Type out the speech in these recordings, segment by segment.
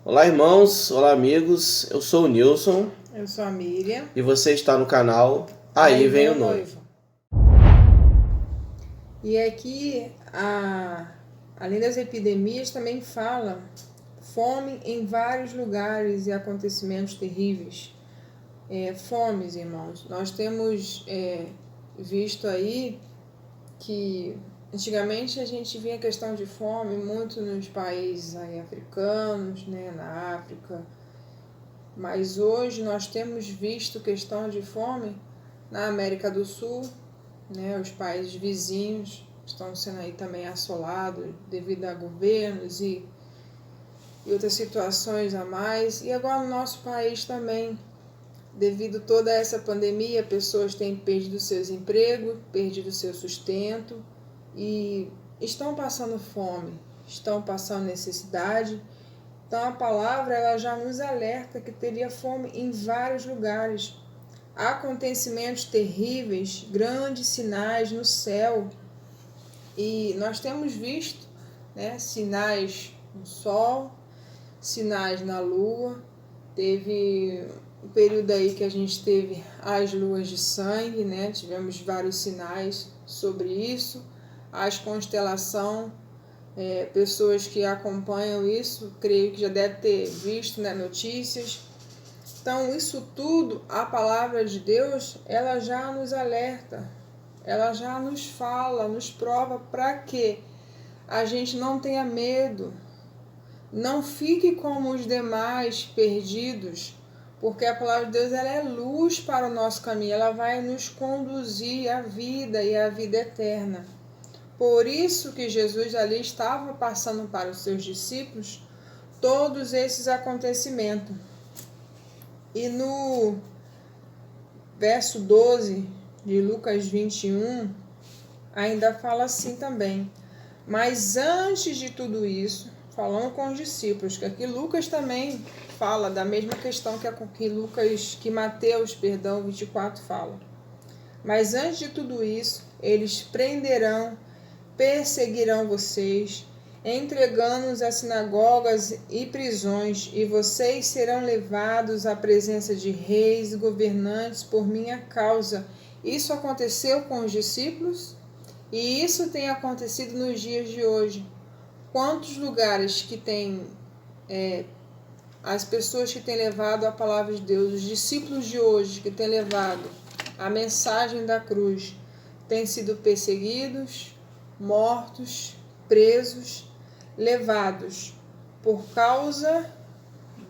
Olá, irmãos, olá, amigos. Eu sou o Nilson Eu sou a Miriam. e você está no canal Aí Vem o Noivo. E aqui, além das epidemias, também fala fome em vários lugares e acontecimentos terríveis. Fomes, irmãos. Nós temos visto aí que antigamente a gente via a questão de fome muito nos países aí africanos, né, na África. Mas hoje nós temos visto questão de fome na América do Sul, né? Os países vizinhos estão sendo aí também assolados devido a governos e outras situações a mais. E agora no nosso país também, devido a toda essa pandemia, pessoas têm perdido seus empregos, perdido seu sustento e estão passando fome, estão passando necessidade. Então a palavra ela já nos alerta que teria fome em vários lugares. Há acontecimentos terríveis, grandes sinais no céu. E nós temos visto, né, sinais no sol, sinais na lua. Teve um período aí que a gente teve as luas de sangue, né? Tivemos vários sinais sobre isso. As constelações. Pessoas que acompanham isso, creio que já deve ter visto, né, notícias. Então, isso tudo, a palavra de Deus, ela já nos alerta, ela já nos fala, nos prova para que a gente não tenha medo, não fique como os demais perdidos, porque a palavra de Deus ela é luz para o nosso caminho, ela vai nos conduzir à vida e à vida eterna. Por isso que Jesus ali estava passando para os seus discípulos todos esses acontecimentos. E no verso 12 de Lucas 21, ainda fala assim também. Mas antes de tudo isso, falando com os discípulos, que aqui Lucas também fala da mesma questão que Mateus, 24 fala. Mas antes de tudo isso, eles prenderão, perseguirão vocês, entregando-os a sinagogas e prisões, e vocês serão levados à presença de reis e governantes por minha causa. Isso aconteceu com os discípulos e isso tem acontecido nos dias de hoje. Quantos lugares que tem as pessoas que têm levado a palavra de Deus, os discípulos de hoje que têm levado a mensagem da cruz, têm sido perseguidos, mortos, presos, levados por causa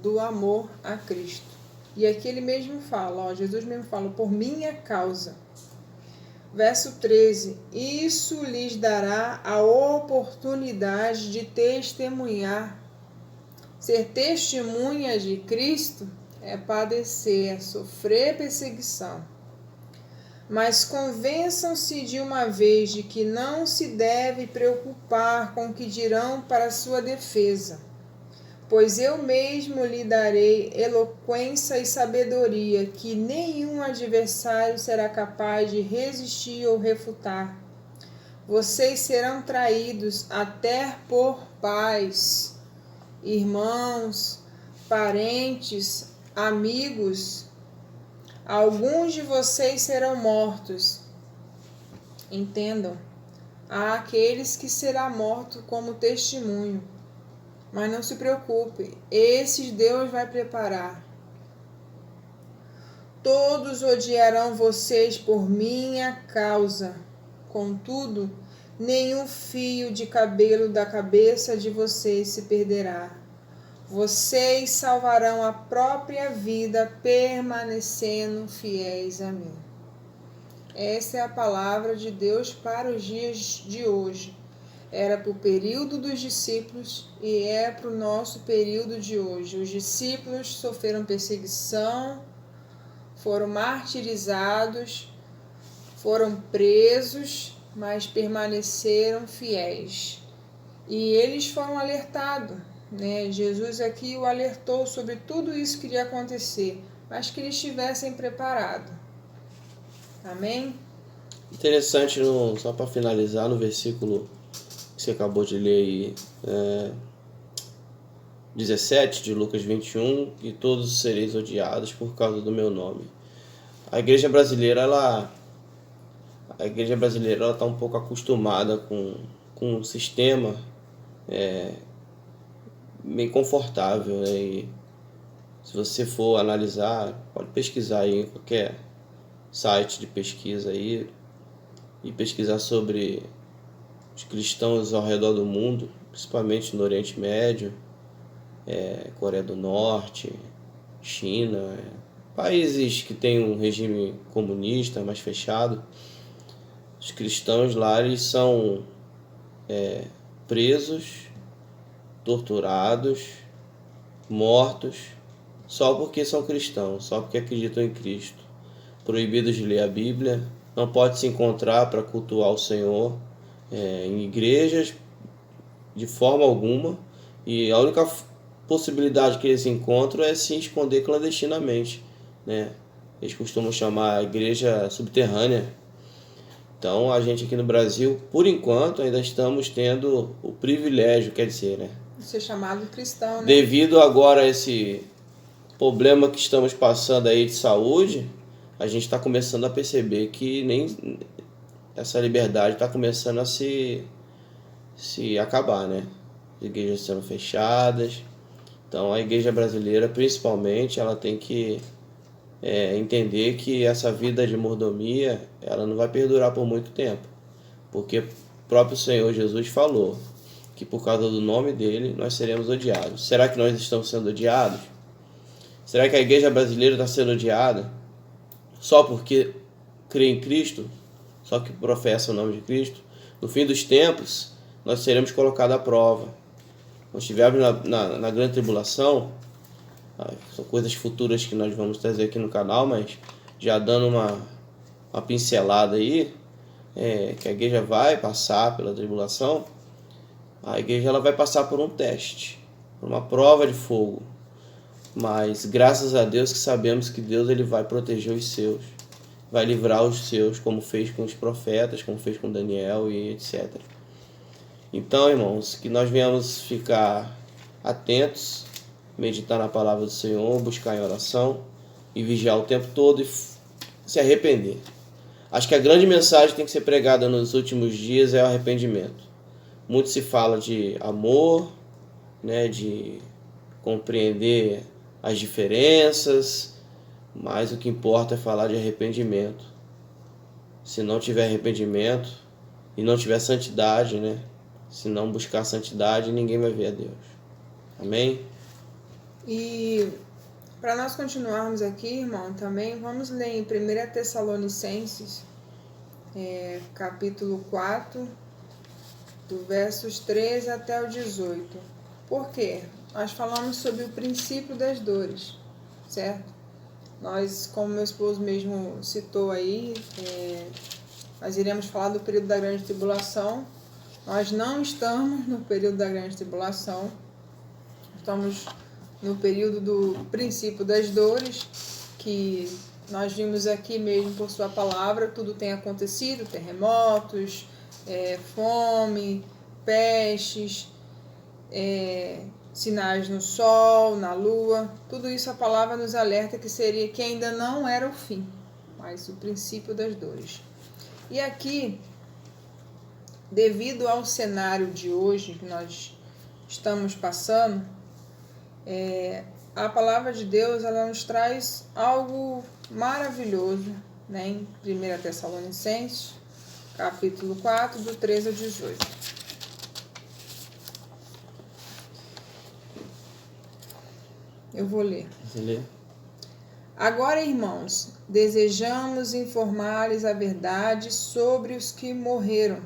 do amor a Cristo. E aqui ele mesmo fala, Jesus mesmo fala, por minha causa. Verso 13, isso lhes dará a oportunidade de testemunhar. Ser testemunha de Cristo é padecer, é sofrer perseguição. Mas convençam-se de uma vez de que não se deve preocupar com o que dirão para sua defesa, pois eu mesmo lhe darei eloquência e sabedoria que nenhum adversário será capaz de resistir ou refutar. Vocês serão traídos até por pais, irmãos, parentes, amigos. Alguns de vocês serão mortos. Entendam, há aqueles que serão mortos como testemunho. Mas não se preocupe, esses Deus vai preparar. Todos odiarão vocês por minha causa. Contudo, nenhum fio de cabelo da cabeça de vocês se perderá. Vocês salvarão a própria vida permanecendo fiéis a mim. Essa é a palavra de Deus para os dias de hoje. Era para o período dos discípulos e é para o nosso período de hoje. Os discípulos sofreram perseguição, foram martirizados, foram presos, mas permaneceram fiéis. E eles foram alertados. Jesus aqui o alertou sobre tudo isso que iria acontecer, mas que eles estivessem preparados. Amém? Interessante, só para finalizar, no versículo que você acabou de ler aí, 17 de Lucas 21, e todos sereis odiados por causa do meu nome. A igreja brasileira, ela está um pouco acostumada com um sistema bem confortável, né? E se você for analisar, pode pesquisar aí em qualquer site de pesquisa aí e pesquisar sobre os cristãos ao redor do mundo, principalmente no Oriente Médio, Coreia do Norte, China, países que têm um regime comunista mais fechado. Os cristãos lá, eles são presos, torturados, mortos, só porque são cristãos, só porque acreditam em Cristo. Proibidos de ler a Bíblia, não pode se encontrar para cultuar o Senhor em igrejas de forma alguma, e a única possibilidade que eles encontram é se esconder clandestinamente, né? Eles costumam chamar a igreja subterrânea. Então a gente aqui no Brasil, por enquanto, ainda estamos tendo o privilégio, quer dizer, né? De ser chamado cristão, né? Devido agora a esse problema que estamos passando aí de saúde, a gente está começando a perceber que nem essa liberdade está começando a se acabar, né? As igrejas sendo fechadas. Então a igreja brasileira, principalmente, ela tem que entender que essa vida de mordomia, ela não vai perdurar por muito tempo, porque o próprio Senhor Jesus falou que por causa do nome dele nós seremos odiados. Será que nós estamos sendo odiados? Será que a igreja brasileira está sendo odiada só porque crê em Cristo, só que professa o nome de Cristo? No fim dos tempos, nós seremos colocados à prova. Quando estivermos na grande tribulação, são coisas futuras que nós vamos trazer aqui no canal, mas já dando uma pincelada aí, que a igreja vai passar pela tribulação. A igreja ela vai passar por um teste, por uma prova de fogo. Mas graças a Deus que sabemos que Deus ele vai proteger os seus, vai livrar os seus, como fez com os profetas, como fez com Daniel e etc. Então, irmãos, que nós venhamos ficar atentos, meditar na palavra do Senhor, buscar em oração e vigiar o tempo todo e se arrepender. Acho que a grande mensagem que tem que ser pregada nos últimos dias é o arrependimento. Muito se fala de amor, né, de compreender as diferenças, mas o que importa é falar de arrependimento. Se não tiver arrependimento e não tiver santidade, né, se não buscar santidade, ninguém vai ver a Deus. Amém? E para nós continuarmos aqui, irmão, também vamos ler em 1 Tessalonicenses, capítulo 4, do versos 13 até o 18. Por quê? Nós falamos sobre o princípio das dores, certo? Nós, como meu esposo mesmo citou aí, nós iremos falar do período da grande tribulação. Nós não estamos no período da grande tribulação, estamos no período do princípio das dores, que nós vimos aqui mesmo por sua palavra, tudo tem acontecido, terremotos, fome, pestes, sinais no sol, na lua, tudo isso a palavra nos alerta que ainda não era o fim, mas o princípio das dores. E aqui, devido ao cenário de hoje que nós estamos passando, a palavra de Deus ela nos traz algo maravilhoso, né? Em 1 Tessalonicenses, capítulo 4, do 13 ao 18. Eu vou ler. Você lê? Agora, irmãos, desejamos informar-lhes a verdade sobre os que morreram.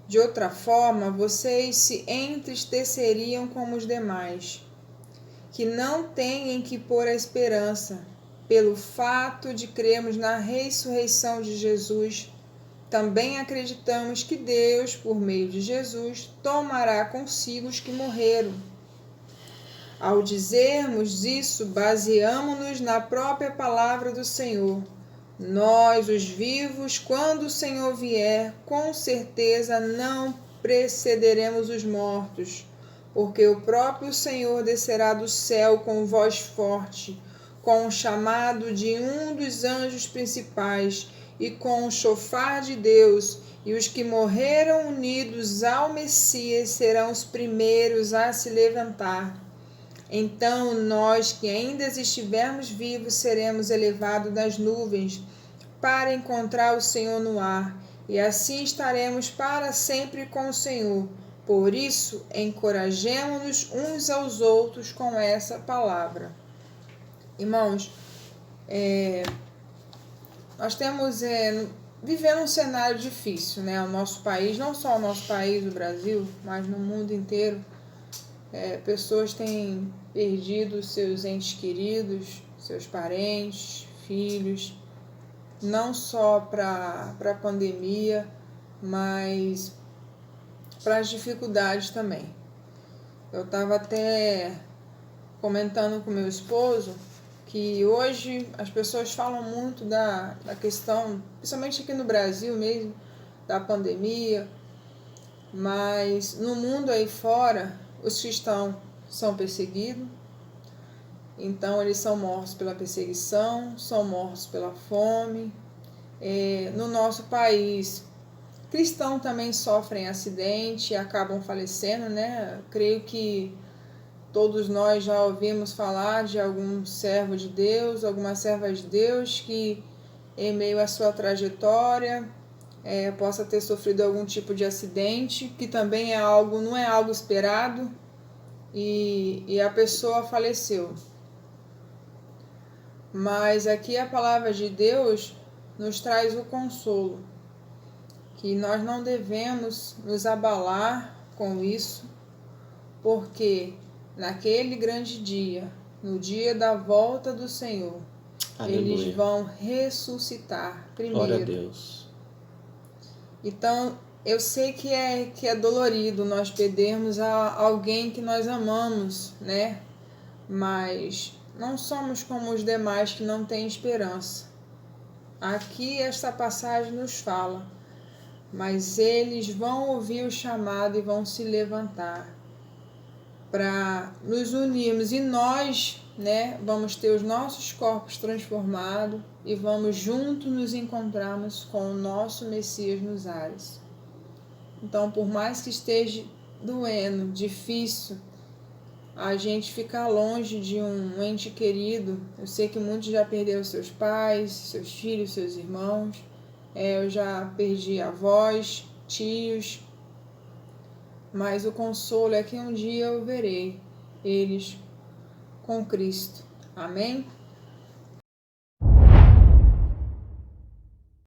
De outra forma, vocês se entristeceriam como os demais, que não têm em que pôr a esperança, pelo fato de crermos na ressurreição de Jesus. Também acreditamos que Deus, por meio de Jesus, tomará consigo os que morreram. Ao dizermos isso, baseamo-nos na própria palavra do Senhor. Nós, os vivos, quando o Senhor vier, com certeza não precederemos os mortos, porque o próprio Senhor descerá do céu com voz forte, com o chamado de um dos anjos principais e com o chofar de Deus, e os que morreram unidos ao Messias serão os primeiros a se levantar. Então nós que ainda estivermos vivos seremos elevados das nuvens para encontrar o Senhor no ar, e assim estaremos para sempre com o Senhor. Por isso, encorajemo-nos uns aos outros com essa palavra. Irmãos, nós temos vivendo um cenário difícil, né? O nosso país, não só o nosso país, o Brasil, mas no mundo inteiro, pessoas têm perdido seus entes queridos, seus parentes, filhos, não só para a pandemia, mas para as dificuldades também. Eu estava até comentando com meu esposo que hoje as pessoas falam muito da questão, principalmente aqui no Brasil mesmo, da pandemia, mas no mundo aí fora, os cristãos são perseguidos, então eles são mortos pela perseguição, são mortos pela fome. No nosso país, cristãos também sofrem acidente e acabam falecendo, né? Creio que todos nós já ouvimos falar de algum servo de Deus, alguma serva de Deus que, em meio à sua trajetória, possa ter sofrido algum tipo de acidente, que também não é algo esperado, e a pessoa faleceu. Mas aqui a palavra de Deus nos traz o consolo, que nós não devemos nos abalar com isso, porque naquele grande dia, no dia da volta do Senhor, Aleluia. Eles vão ressuscitar primeiro. Glória a Deus. Então, eu sei que é dolorido nós perdermos alguém que nós amamos, né? Mas não somos como os demais que não têm esperança. Aqui esta passagem nos fala, mas eles vão ouvir o chamado e vão se levantar para nos unirmos, e nós, né, vamos ter os nossos corpos transformados e vamos juntos nos encontrarmos com o nosso Messias nos ares. Então, por mais que esteja doendo, difícil, a gente ficar longe de um ente querido. Eu sei que muitos já perderam seus pais, seus filhos, seus irmãos. Eu já perdi avós, tios. Mas o consolo é que um dia eu verei eles com Cristo. Amém?